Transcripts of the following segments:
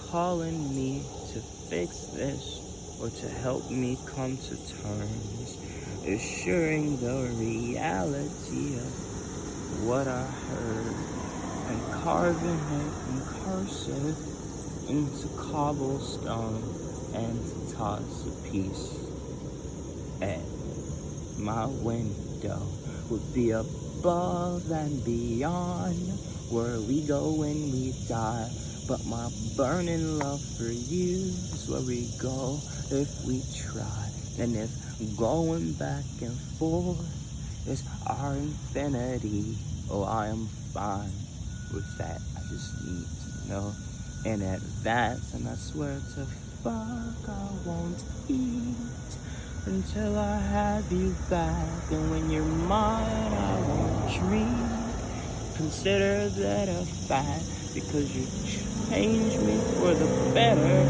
calling me to fix this or to help me come to terms, assuring the reality of what I heard and carving it in cursive into cobblestone and to toss a piece at my window would be above and beyond where we go when we die. But my burning love for you is where we go if we try. And if going back and forth is our infinity, oh, I am fine with that. I just need to know in advance. And I swear to fuck, I won't eat until I have you back. And when you're mine, I won't dream. Consider that a fact, because you changed me for the better.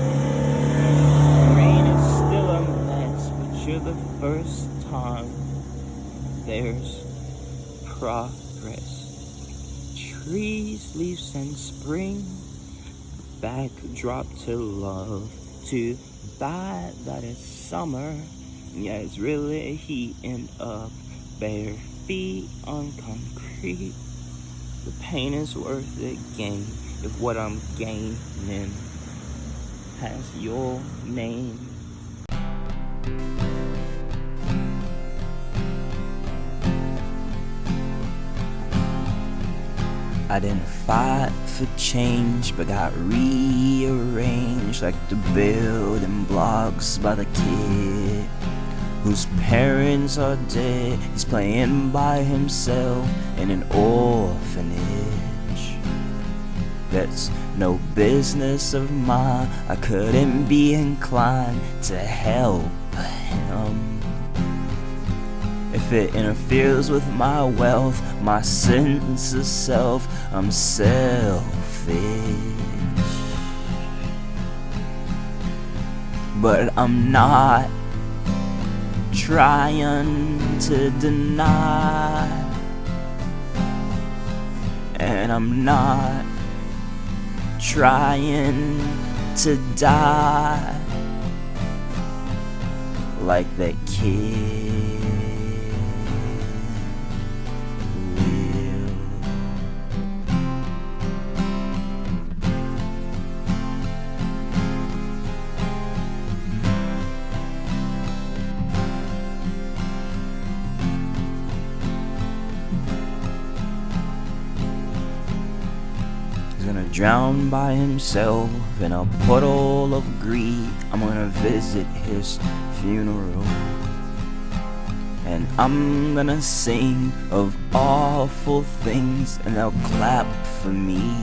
Rain is still a mess, but you're the first time there's progress. Trees, leaves, and spring, backdrop to love. Too bad that it's summer. Yeah, it's really heating up. Bare feet on concrete. The pain is worth the gain if what I'm gaining has your name. I didn't fight for change, but got rearranged like the building blocks by the kid whose parents are dead. He's playing by himself in an orphanage. That's no business of mine. I couldn't be inclined to help him. If it interferes with my wealth, my sense of self, I'm selfish. But I'm not trying to deny, and I'm not trying to die like that kid will. Gonna drown by himself in a puddle of greed. I'm gonna visit his funeral, and I'm gonna sing of awful things, and they'll clap for me.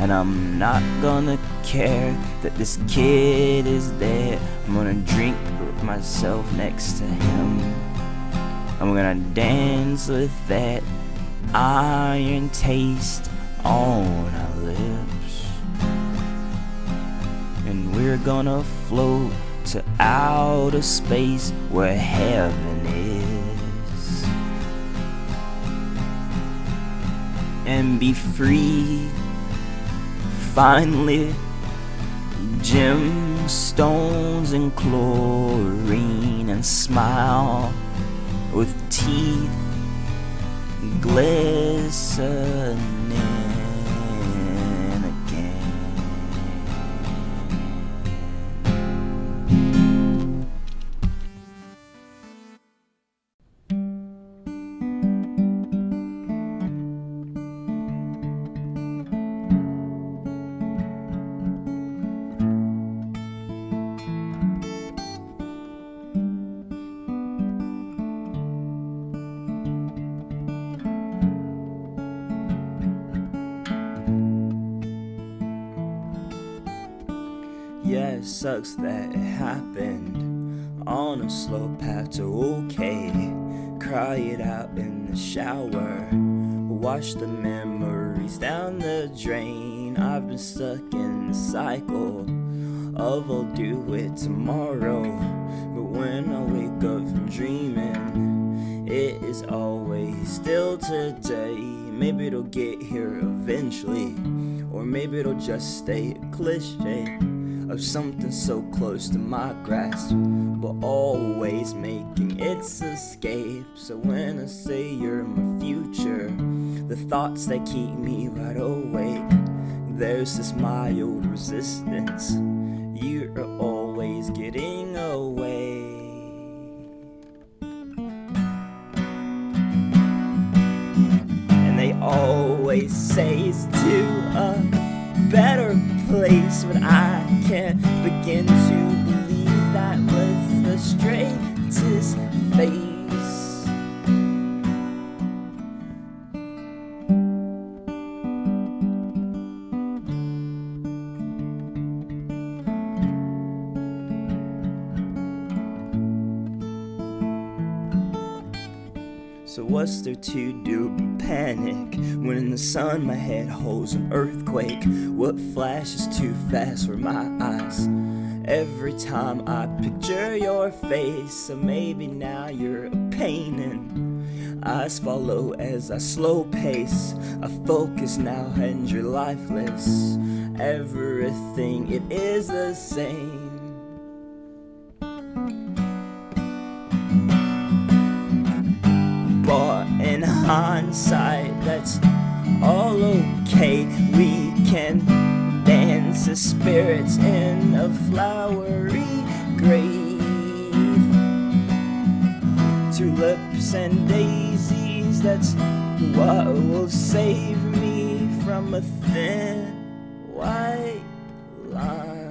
And I'm not gonna care that this kid is dead. I'm gonna drink myself next to him. I'm gonna dance with that iron taste on our lips, and we're gonna float to outer space where heaven is, and be free. Finally, gemstones and chlorine, and smile with teeth glistening again. Yeah, it sucks that it happened on a slow path to okay. Cry it out in the shower, wash the memories down the drain. I've been stuck in the cycle of I'll do it tomorrow, but when I wake up from dreaming, it is always still today. Maybe it'll get here eventually, Or maybe it'll just stay a cliche of something so close to my grasp, but always making its escape. So when I say you're my future, the thoughts that keep me wide awake, there's this mild resistance. You're always getting away. And they always say it's to a better place, but I can't begin to believe that was the straightest face. So what's there to do but panic when in the sun my head holds an earthquake? What flashes too fast for my eyes every time I picture your face? So maybe now you're a pain and eyes follow as I slow pace. I focus now and you're lifeless. Everything, it is the same. But in hindsight, that's all okay. We can dance as spirits in a flowery grave. Tulips and daisies, that's what will save me from a thin white line.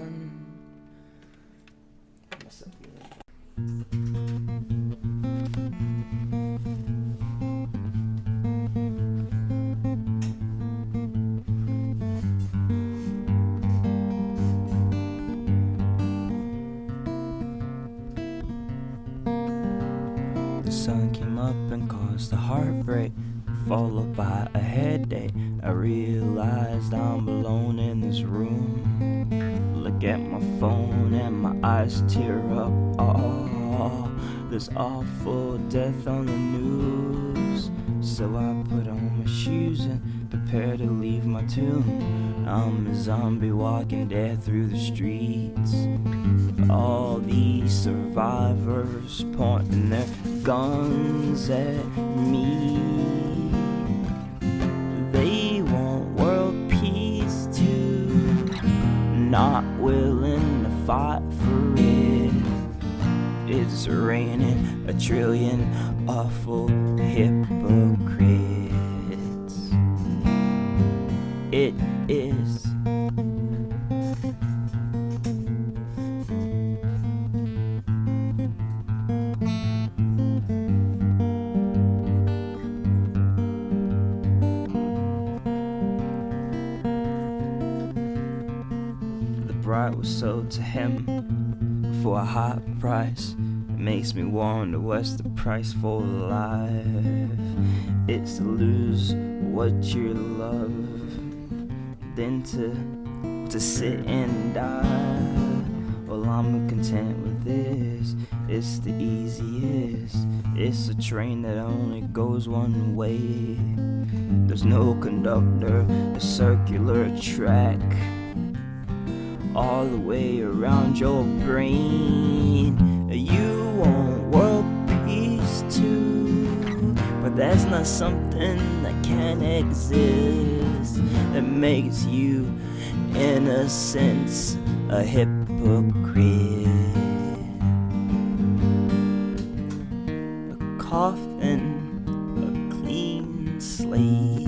The sun came up and caused a heartbreak, followed by a headache. I realized I'm alone in this room. Look at my phone and my eyes tear up. Oh, this awful death on the news. So I put on my shoes and prepare to leave my tomb. I'm a zombie walking dead through the streets. All these survivors pointing their guns at me. They want world peace too, not willing to fight for it. It's raining a trillion awful hypocrites. It is. The bride was sold to him for a high price. It makes me wonder what's the price for life. It's to lose what you love, then to sit and die. Well, I'm content with this. It's the easiest. It's a train that only goes one way. There's no conductor, a circular track all the way around your brain. You want world peace too, but that's not something that can exist. That makes you, in a sense, a hypocrite. A coffin, a clean slate,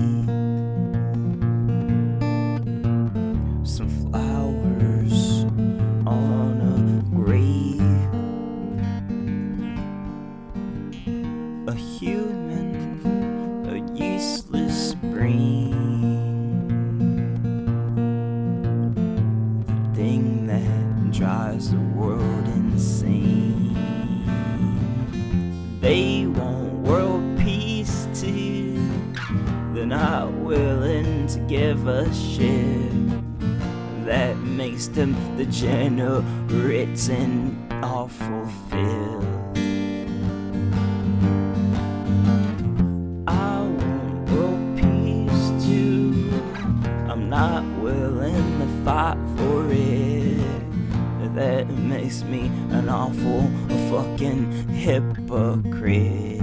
some flowers on a grave, a human, a useless spring, the thing that drives the world insane. They want world peace too, they're not willing to give a shit. That makes them degenerates and unfulfilled. I want world peace too. I'm not not willing to fight for it. That makes me an awful fucking hypocrite.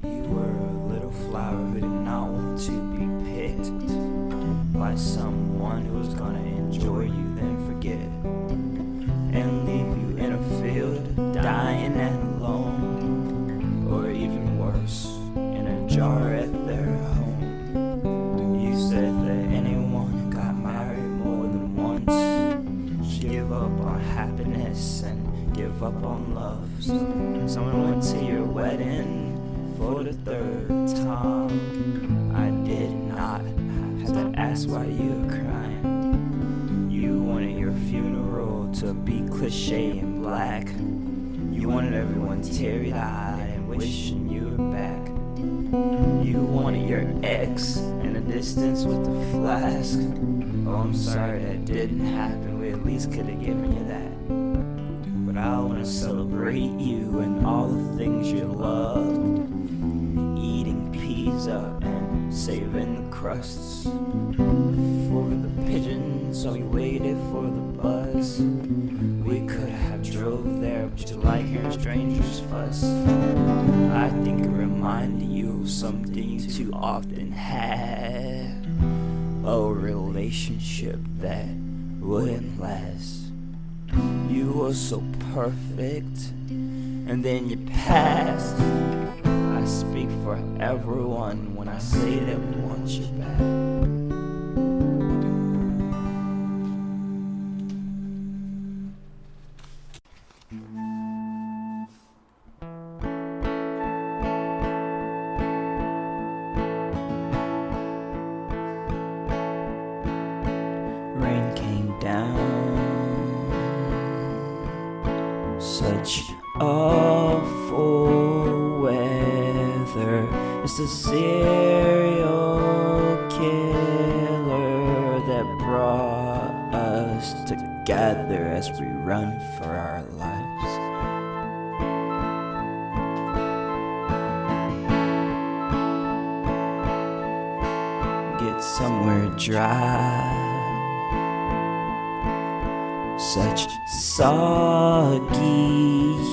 You were a little flower who did not want to be picked by someone who was gonna enjoy you then forget and leave you in a field dying and alone, or even worse, in a jar at their home. You said that anyone who got married more than once should give up on happiness and give up on love. So someone went to your wedding for the third time. I did not have to ask why you were crying. You wanted your funeral to be cliche and black. You wanted everyone teary-eyed and wishing you were back. You wanted your ex in the distance with the flask. Oh, I'm sorry that didn't happen. We at least could have given you that. But I want to celebrate you and all the things you love. Eating pizza and saving the crusts for the pigeons, so we waited for the bus. We could have drove there, but you like hearing strangers fuss. I think it reminded you of something you too often had, a relationship that wouldn't last. You were so perfect, and then you passed. I speak for everyone when I say that we want you back. Rain came down, such awful weather. It's a serial killer that brought us together as we run for our lives. Get somewhere dry. Such soggy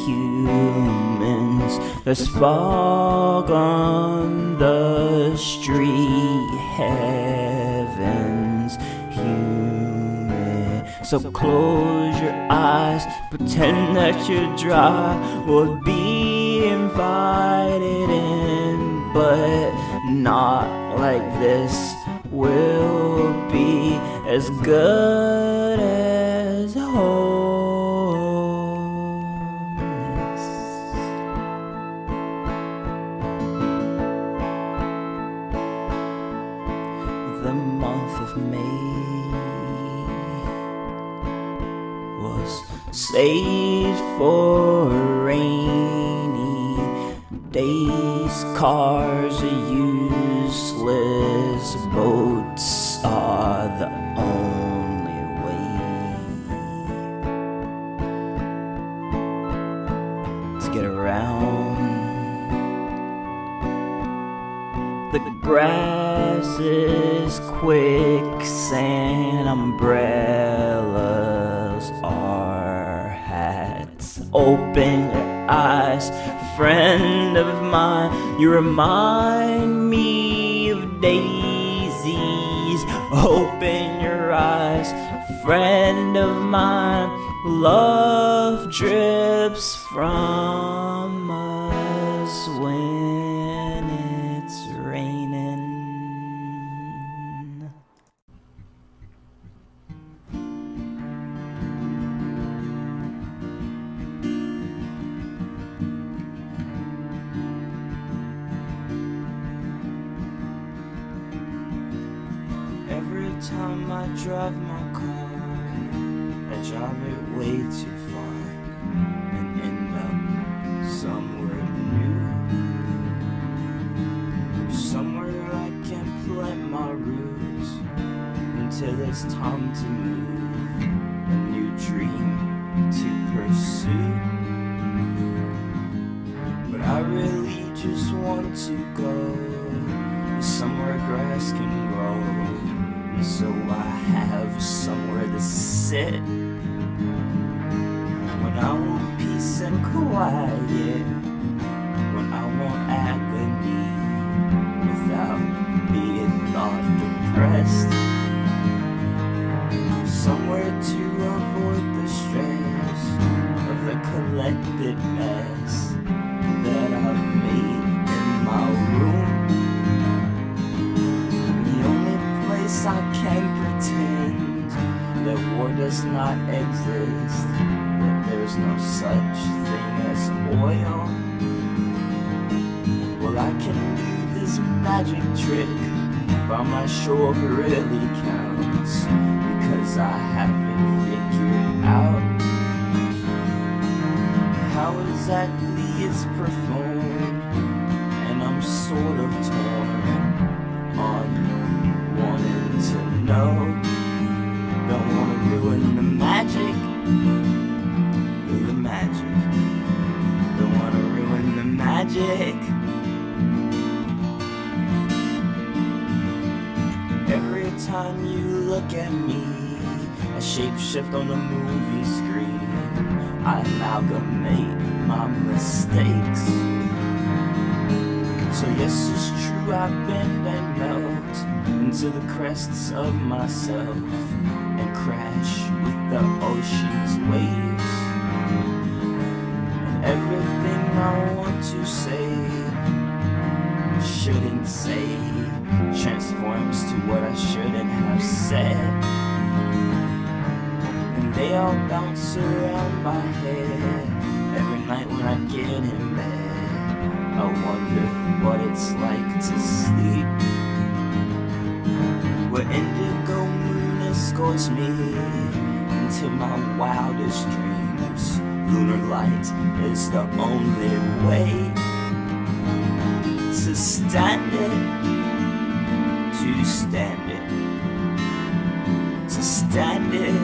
humans. There's fog on the street. Heaven's humid. So close your eyes, pretend that you're dry. We'll be invited in, but not like this. We'll be as good as homeless. The month of May was saved for rainy days. Cars are useless, boats are the only way to get around. The grass is quicksand, umbrellas are hats. Open your eyes, friend of mine, you remind me of daisies. Open your eyes, friend of mine, love drips from us when it's raining. Every time I drive my car, I drive it way too far and end up somewhere new, somewhere I can plant my roots until it's time to move, a new dream to pursue. to go, somewhere grass can grow, and so I have somewhere to sit. When I want peace and quiet, when I want agony, without being thought depressed, somewhere to avoid the stress of the collected mess that I've made in my room. The only place I can pretend that war does not exist, that there's no such thing as oil. Well, I can do this magic trick by my show of really counts, because I haven't figured out how exactly it's performed, and I'm sort of torn on wanting to know. Don't want to ruin the magic. Don't want to ruin the magic. Every time you look at me, a shapeshift on the movie screen, I amalgamate my mistakes. So yes, it's true, I bend and melt into the crests of myself and crash with the ocean's waves. And everything I want to say, shouldn't say, transforms to what I shouldn't have said. And they all bounce around my head every night when I get in bed. I wonder what it's like to sleep, where indigo moon escorts me into my wildest dreams. Lunar light is the only way to stand it. To stand it, to stand it,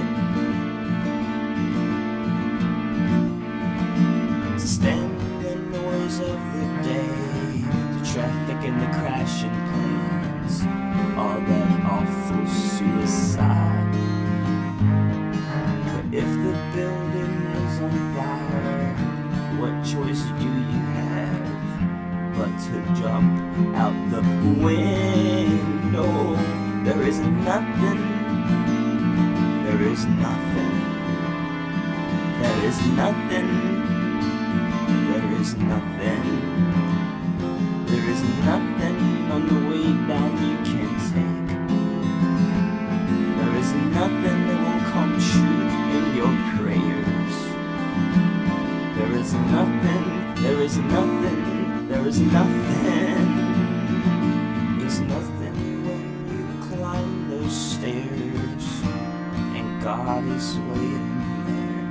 to stand the noise of the day, the traffic and the crashing planes, all that awful suicide. But if the building is on fire, what choice do you have but to jump out the window? There is nothing, there is nothing, there is nothing, there is nothing, there is nothing on the way down you can take. There is nothing that will come true in your prayers. There is nothing, there is nothing, there is nothing. There's nothing when you climb those stairs and God is waiting there.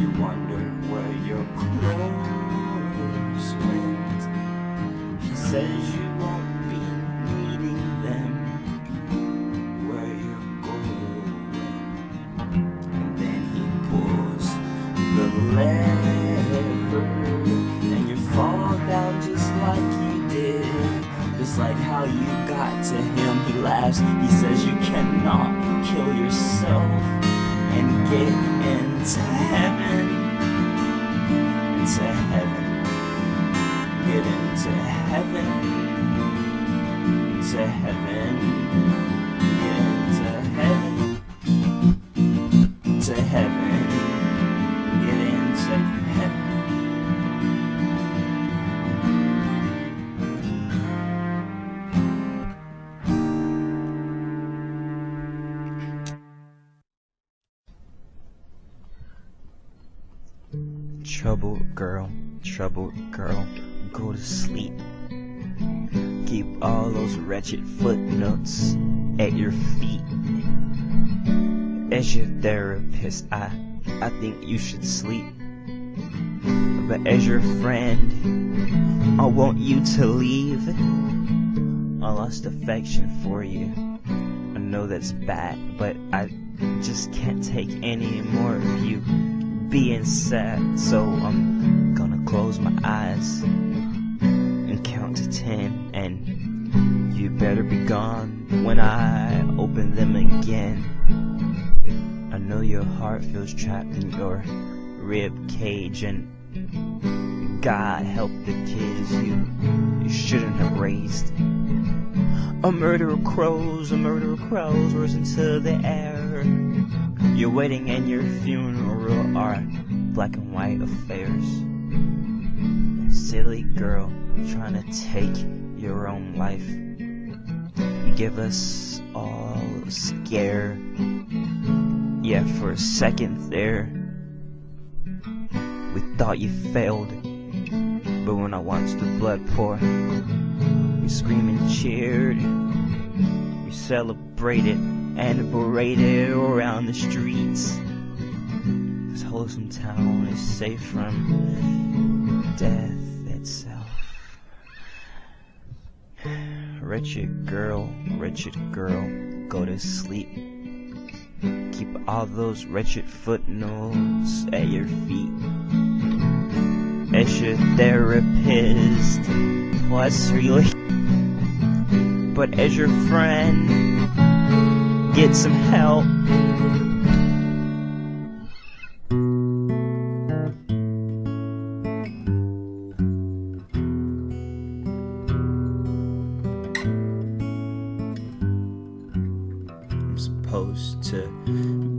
You wonder where your clothes went. He says you won't be needing them where you're going. And then he pulls the lever and you fall down just like you did. Just like how you got to him. He laughs, he says you cannot kill yourself and get into heaven. Into heaven. Get into heaven. Into heaven. Get into heaven. Into heaven. Get into heaven. Troubled girl, go to sleep. Keep all those wretched footnotes at your feet. As your therapist, I think you should sleep. But as your friend, I want you to leave. I lost affection for you. I know that's bad, but I just can't take any more of you being sad, so I'm gonna close my eyes count to 10, and you better be gone when I open them again. I know your heart feels trapped in your rib cage, and God help the kids you shouldn't have raised. A murderer crows roars into the air. Your wedding and your funeral are black and white affairs. Silly girl, trying to take your own life. You give us all scared. Yeah, for a second there, we thought you failed. But when I watched the blood pour, we screamed and cheered. We celebrated and paraded around the streets. This wholesome town is safe from death itself. Wretched girl, go to sleep. Keep all those wretched footnotes at your feet. As your therapist, plus really, but as your friend, get some help. I'm supposed to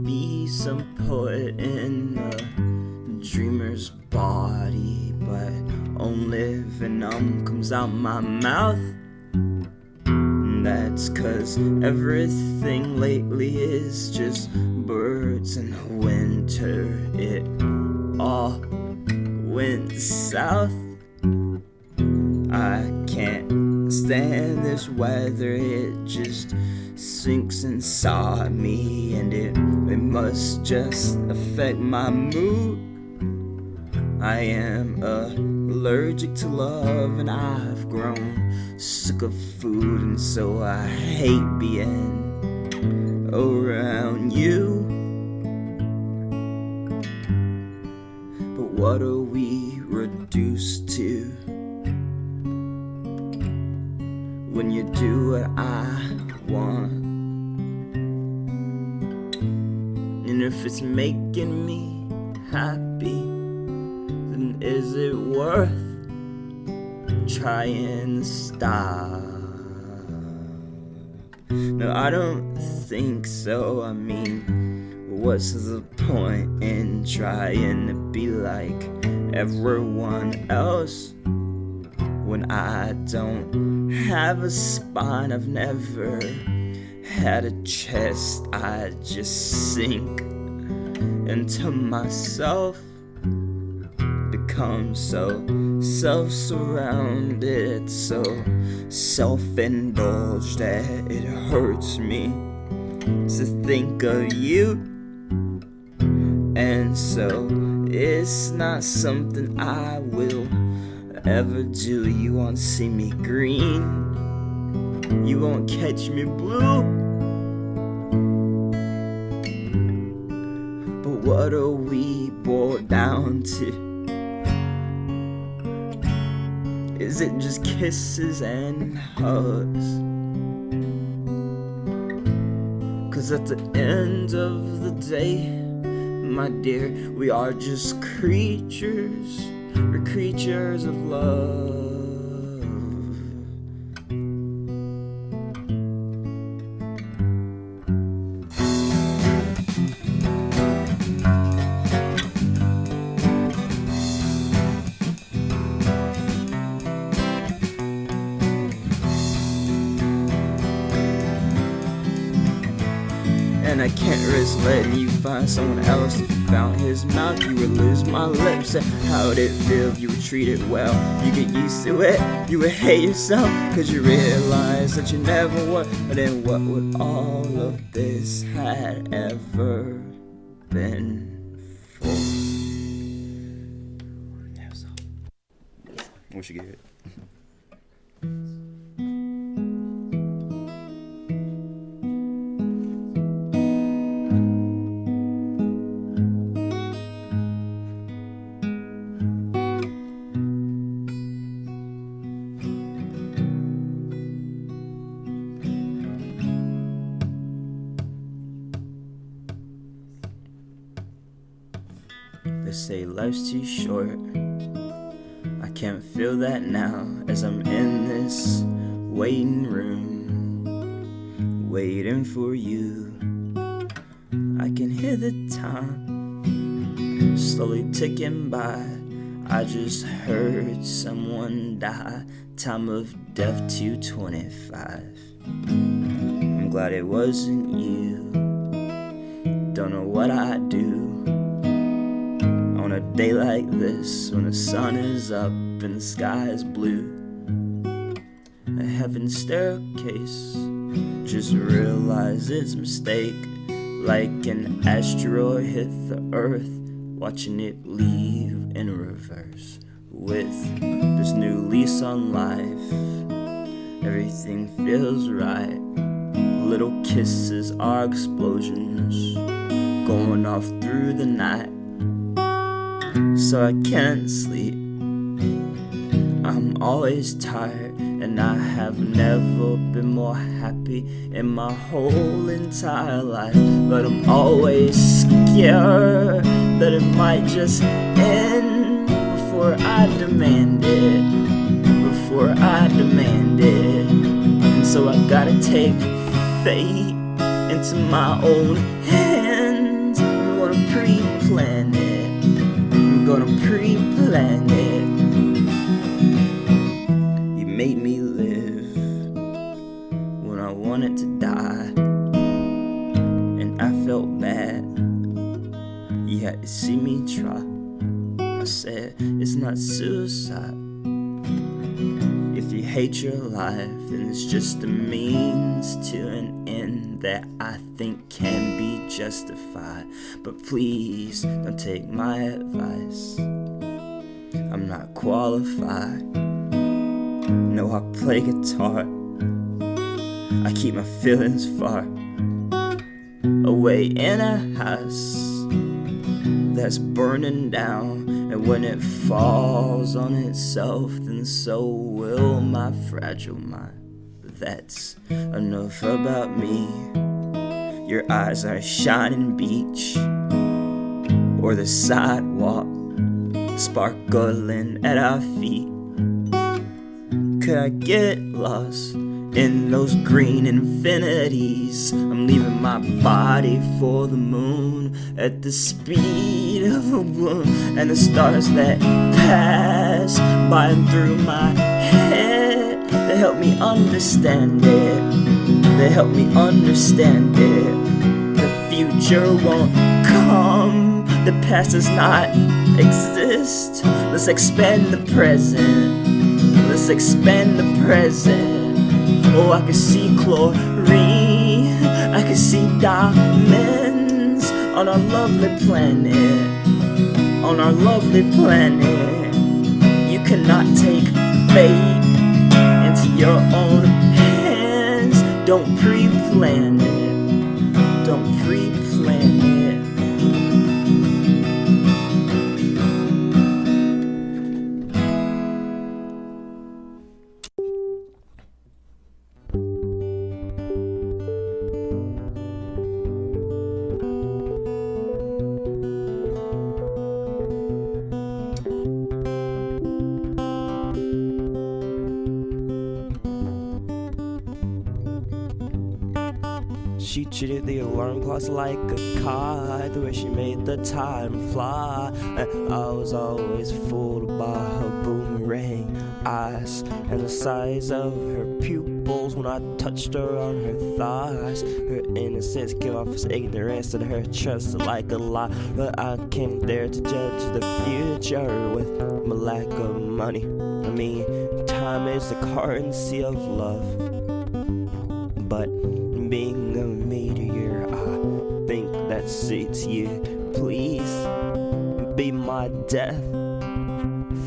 be some poet in a dreamer's body, but only venom comes out my mouth. And that's 'cause everything lately is just birds and winter. It all went south. I can't stand this weather, it just sinks inside me, and it must just affect my mood. I am allergic to love, and I've grown sick of food, and so I hate being around you. But what are we reduced to when you do what I want? And if it's making me happy, then is it worth trying to stop? No, I don't think so. I mean, what's the point in trying to be like everyone else when I don't have a spine? I've never had a chest. I just sink into myself, become so self-surrounded, so self-indulged that it hurts me to think of you. And so it's not something I will ever do. You won't see me green, you won't catch me blue. But what are we boiled down to? Is it just kisses and hugs? 'Cause at the end of the day, my dear, we are just creatures. We're creatures of love. And I can't risk letting you find someone else. If you found his mouth, you would lose my lips. And how'd it feel if you were treated well? You get used to it, you would hate yourself, 'cause you realize that you never were. But then what would all of this had ever been for? What you get? They say life's too short. I can't feel that now as I'm in this waiting room, waiting for you. I can hear the time slowly ticking by. I just heard someone die. Time of death 225. I'm glad it wasn't you. Don't know what I'd do on a day like this, when the sun is up and the sky is blue. A heaven's staircase, just realize its mistake. Like an asteroid hit the earth, watching it leave in reverse. With this new lease on life, everything feels right. Little kisses are explosions going off through the night. So I can't sleep, I'm always tired, and I have never been more happy in my whole entire life. But I'm always scared that it might just end before I demand it, before I demand it. And so I gotta take fate into my own hands. I'm gonna pre-plan it, I'm gonna pre-plan it. You made me live when I wanted to die, and I felt bad. You had to see me try. I said, it's not suicide. If you hate your life, then it's just a means to an end that I think can be justified. But please don't take my advice, I'm not qualified. No, I play guitar, I keep my feelings far away in a house that's burning down. And when it falls on itself, then so will my fragile mind. That's enough about me. Your eyes are a shining beach, or the sidewalk sparkling at our feet. Could I get lost in those green infinities? I'm leaving my body for the moon at the speed of a balloon, and the stars that pass by and through my head, they help me understand it, they help me understand it. The future won't come, the past does not exist. Let's expand the present, let's expand the present. Oh, I can see chlorine, I can see diamonds on our lovely planet, on our lovely planet. You cannot take fate into your own hands. Don't pre-plan it, don't pre-plan it. She treated the alarm clocks like a car, the way she made the time fly. And I was always fooled by her boomerang eyes and the size of her pupils when I touched her on her thighs. Her innocence came off as ignorance and her trust like a lie. But I came there to judge the future with my lack of money. I mean, time is the currency of love. But being a meteor, I think that suits you. Please be my death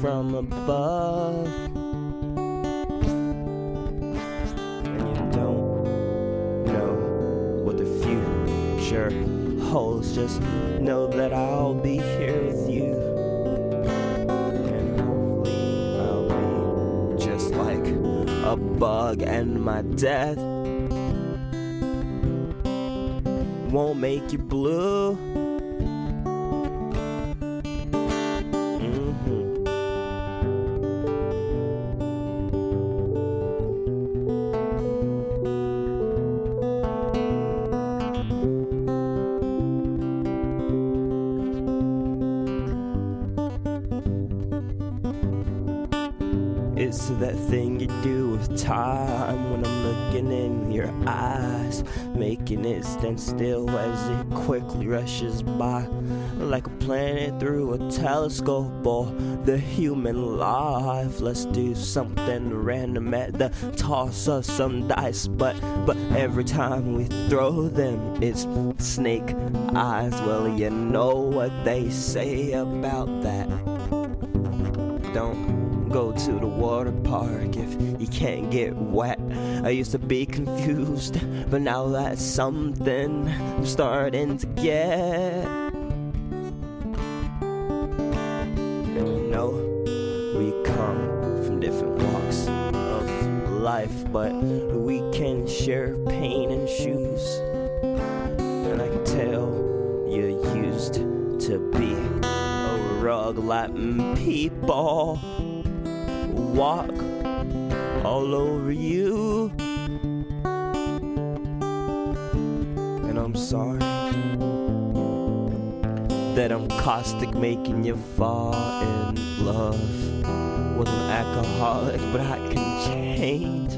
from above. And you don't know what the future holds, just know that I'll be here with you. And hopefully I'll be just like a bug, and my death won't make you blue. It's that thing you do with time when I'm looking in your eyes, making it stand still as it quickly rushes by, like a planet through a telescope or the human life. Let's do something random at the toss of some dice, but every time we throw them, it's snake eyes. Well, you know what they say about that. Don't go to the water park if you can't get wet. I used to be confused, but now that's something I'm starting to get. And you know, we come from different walks of life, but we can share pain and shoes. And I can tell you're used to be a rug letting people walk all over you. And I'm sorry that I'm caustic, making you fall in love with an alcoholic, but I can change.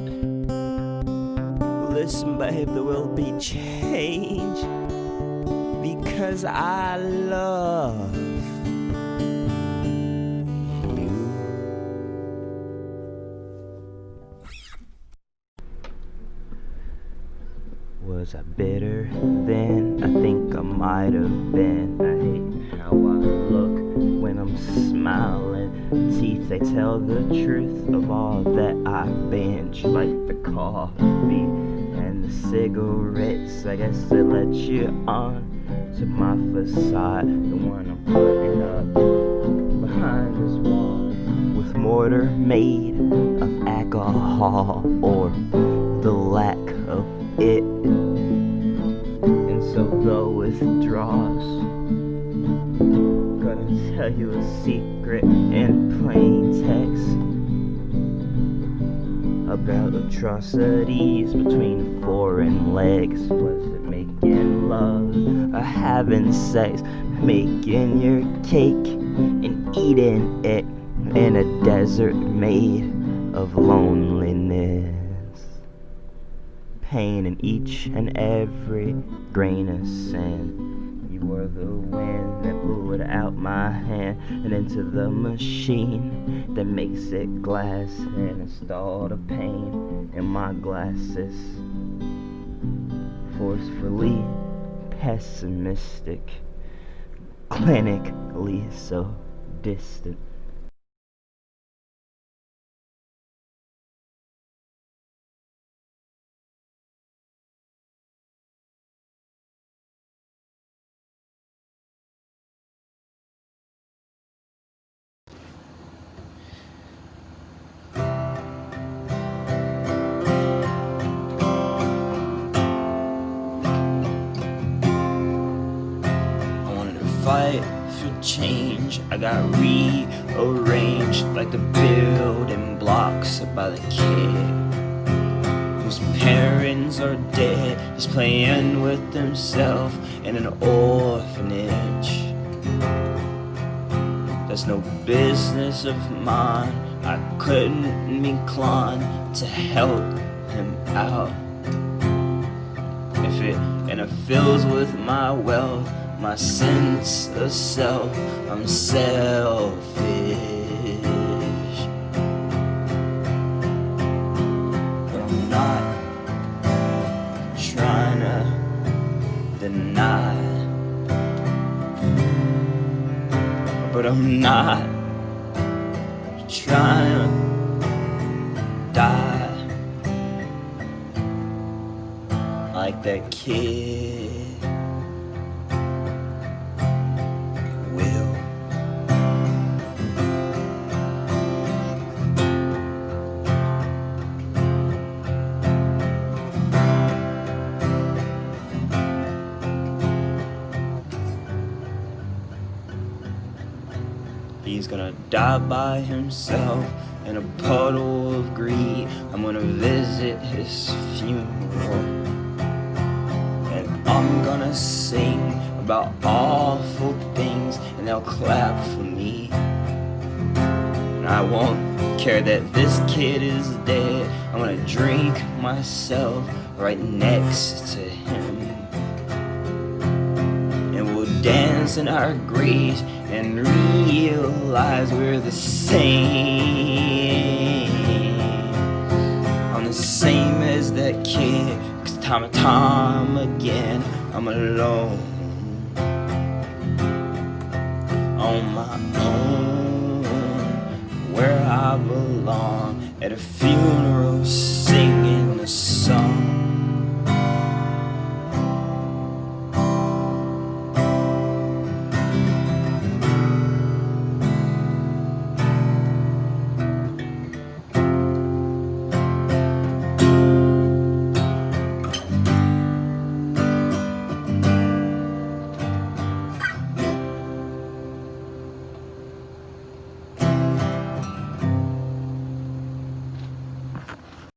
Listen, babe, there will be change, because I love you. Was I better then? I think I might have been. I hate how I look when I'm smiling. Teeth, they tell the truth of all that I binge, like the coffee and the cigarettes. I guess they let you on to my facade, the one I'm putting up behind this wall, with mortar made of alcohol or the lack of it. And so the withdrawals, gonna tell you a secret in plain text about atrocities between foreign legs. Was it making love or having sex? Making your cake and eating it in a desert made of loneliness. Pain in each and every grain of sand. You were the wind that blew it out my hand and into the machine that makes it glass, and installed a pane in my glasses. Forcefully pessimistic, clinically so distant. Fight for change, I got rearranged like the building blocks by the kid whose parents are dead, just playing with himself in an orphanage. That's no business of mine. I couldn't be inclined to help him out if it fills with my wealth, my sense of self. I'm selfish, but I'm not trying to deny, but I'm not trying to die like that kid. He's gonna die by himself in a puddle of greed. I'm gonna visit his funeral, and I'm gonna sing about awful things, and they'll clap for me. And I won't care that this kid is dead. I'm gonna drink myself right next to him, and we'll dance in our graves and realize we're the same. I'm the same as that kid, 'cause time and time again I'm alone, on my own, where I belong, at a funeral singing a song.